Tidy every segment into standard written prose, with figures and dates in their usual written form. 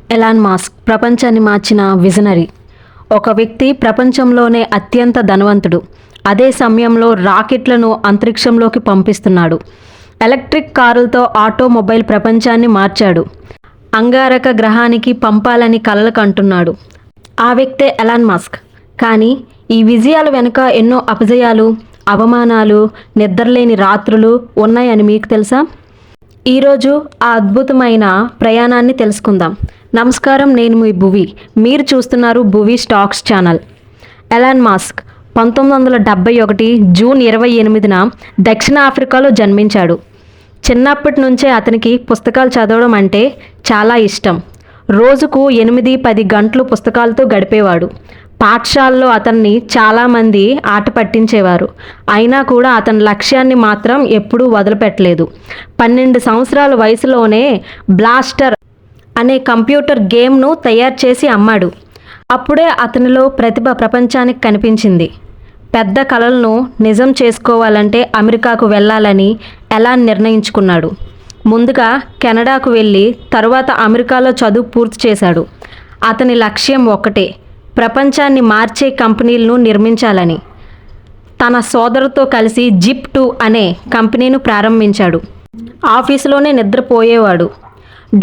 Elon Musk ప్రపంచాన్ని మార్చిన visionary. ఒక వ్యక్తి ప్రపంచంలోనే అత్యంత ధనవంతుడు. అదే సమయంలో రాకెట్లను అంతరిక్షంలోకి పంపిస్తున్నాడు. ఎలక్ట్రిక్ కారులతో ఆటోమొబైల్ ప్రపంచాన్ని మార్చాడు. అంగారక గ్రహానికి పంపాలని కలలు కంటున్నాడు. ఆ వ్యక్తే ఎలాన్ మాస్క్. కానీ ఈ విజయాల వెనుక ఎన్నో అపజయాలు, అవమానాలు, నిద్రలేని రాత్రులు ఉన్నాయని మీకు తెలుసా? ఈరోజు ఆ అద్భుతమైన ప్రయాణాన్ని తెలుసుకుందాం. నమస్కారం, నేను మీ భువి. మీరు చూస్తున్నారు Bhuvi stocks channel. Elon Musk 1971 June 28న దక్షిణ ఆఫ్రికాలో జన్మించాడు. చిన్నప్పటి నుంచే అతనికి పుస్తకాలు చదవడం అంటే చాలా ఇష్టం. రోజుకు 8-10 గంటలు పుస్తకాలతో గడిపేవాడు. పాఠశాలలో అతన్ని చాలామంది ఆట పట్టించేవారు. అయినా కూడా అతని లక్ష్యాన్ని మాత్రం ఎప్పుడూ వదిలిపెట్టలేదు. 12 సంవత్సరాల వయసులోనే బ్లాస్టర్ అనే కంప్యూటర్ గేమ్ను తయారు చేసి అమ్మాడు. అప్పుడే అతనిలో ప్రతిభ ప్రపంచానికి కనిపించింది. పెద్ద కలలను నిజం చేసుకోవాలంటే అమెరికాకు వెళ్ళాలని ఎలాన్ నిర్ణయించుకున్నాడు. ముందుగా కెనడాకు వెళ్ళి తరువాత అమెరికాలో చదువు పూర్తి చేశాడు. అతని లక్ష్యం ఒక్కటే, ప్రపంచాన్ని మార్చే కంపెనీలను నిర్మించాలని. తన సోదరుతో కలిసి జిప్2 అనే కంపెనీను ప్రారంభించాడు. ఆఫీసులోనే నిద్రపోయేవాడు.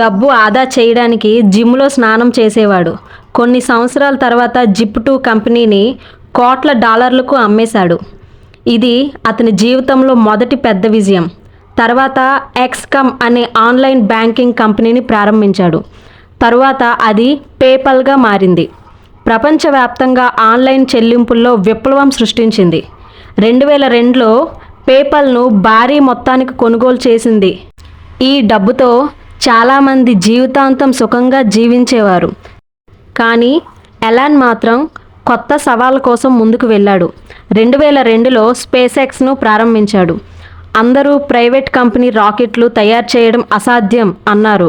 డబ్బు ఆదా చేయడానికి జిమ్లో స్నానం చేసేవాడు. కొన్ని సంవత్సరాల తర్వాత జిప్2 కంపెనీని కోట్ల డాలర్లకు అమ్మేశాడు. ఇది అతని జీవితంలో మొదటి పెద్ద విజయం. తర్వాత ఎక్స్కమ్ అనే ఆన్లైన్ బ్యాంకింగ్ కంపెనీని ప్రారంభించాడు. తరువాత అది పేపాల్గా మారింది. ప్రపంచవ్యాప్తంగా ఆన్లైన్ చెల్లింపుల్లో విప్లవం సృష్టించింది. 2002లో పేపాల్ను భారీ మొత్తానికి కొనుగోలు చేసింది. ఈ డబ్బుతో చాలామంది జీవితాంతం సుఖంగా జీవించేవారు. కానీ ఎలాన్ మాత్రం కొత్త సవాళ్ళ కోసం ముందుకు వెళ్ళాడు. 2002లో స్పేస్ ఎక్స్ను ప్రారంభించాడు. అందరూ ప్రైవేట్ కంపెనీ రాకెట్లు తయారు చేయడం అసాధ్యం అన్నారు.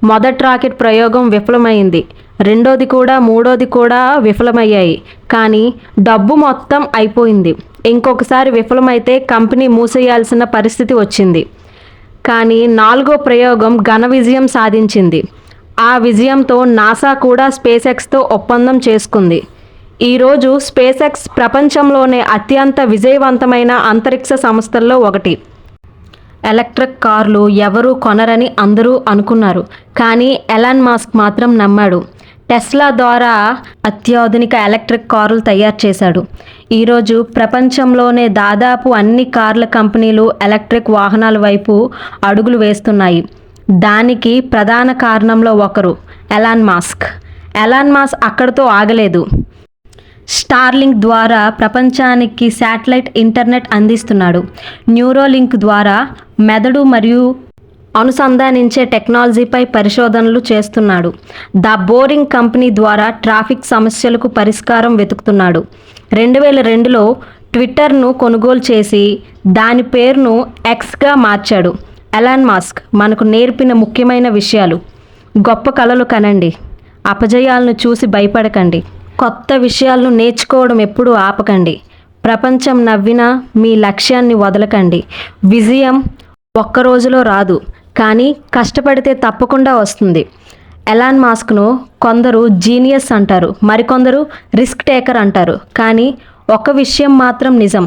మొదటి రాకెట్ ప్రయోగం విఫలమైంది. రెండోది కూడా మూడోది కూడా విఫలమయ్యాయి. కానీ డబ్బు మొత్తం అయిపోయింది. ఇంకొకసారి విఫలమైతే కంపెనీ మూసేయాల్సిన పరిస్థితి వచ్చింది. కానీ 4వ ప్రయోగం ఘన విజయం సాధించింది. ఆ విజయంతో నాసా కూడా స్పేస్ ఎక్స్తో ఒప్పందం చేసుకుంది. ఈరోజు స్పేస్ ఎక్స్ ప్రపంచంలోనే అత్యంత విజయవంతమైన అంతరిక్ష సంస్థల్లో ఒకటి. ఎలక్ట్రిక్ కార్లు ఎవరూ కొనరని అందరూ అనుకున్నారు. కానీ ఎలాన్ మాస్క్ మాత్రం నమ్మాడు. టెస్లా ద్వారా అత్యాధునిక ఎలక్ట్రిక్ కార్లు తయారు చేశాడు. ఈరోజు ప్రపంచంలోనే దాదాపు అన్ని కార్ల కంపెనీలు ఎలక్ట్రిక్ వాహనాల వైపు అడుగులు వేస్తున్నాయి. దానికి ప్రధాన కారణంలో ఒకరు ఎలాన్ మాస్క్. ఎలాన్ మాస్క్ అక్కడితో ఆగలేదు. స్టార్లింక్ ద్వారా ప్రపంచానికి శాటిలైట్ ఇంటర్నెట్ అందిస్తున్నాడు. న్యూరోలింక్ ద్వారా మెదడు మరియు అనుసంధానించే టెక్నాలజీపై పరిశోధనలు చేస్తున్నాడు. ద బోరింగ్ కంపెనీ ద్వారా ట్రాఫిక్ సమస్యలకు పరిష్కారం వెతుకుతున్నాడు. 2002లో ట్విట్టర్ను కొనుగోలు చేసి దాని పేరును ఎక్స్గా మార్చాడు. ఎలాన్ మాస్క్ మనకు నేర్పిన ముఖ్యమైన విషయాలు: గొప్ప కలలు కనండి, అపజయాలను చూసి భయపడకండి, కొత్త విషయాలను నేర్చుకోవడం ఎప్పుడూ ఆపకండి, ప్రపంచం నవ్వినా మీ లక్ష్యాన్ని వదలకండి. విజయం ఒక్క రోజులో రాదు, కానీ కష్టపడితే తప్పకుండా వస్తుంది. ఎలాన్ మాస్క్ను కొందరు జీనియస్ అంటారు, మరికొందరు రిస్క్ టేకర్ అంటారు. కానీ ఒక విషయం మాత్రం నిజం,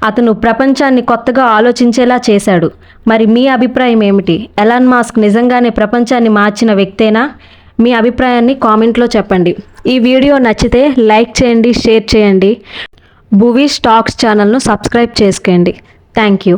అతను ప్రపంచాన్ని కొత్తగా ఆలోచించేలా చేశాడు. మరి మీ అభిప్రాయం ఏమిటి? ఎలాన్ మాస్క్ నిజంగానే ప్రపంచాన్ని మార్చిన వ్యక్తేనా? మీ అభిప్రాయాన్ని కామెంట్లో చెప్పండి. ఈ వీడియో నచ్చితే లైక్ చేయండి, షేర్ చేయండి. భువి స్టాక్స్ ఛానల్ను సబ్స్క్రైబ్ చేసుకోండి. Thank you.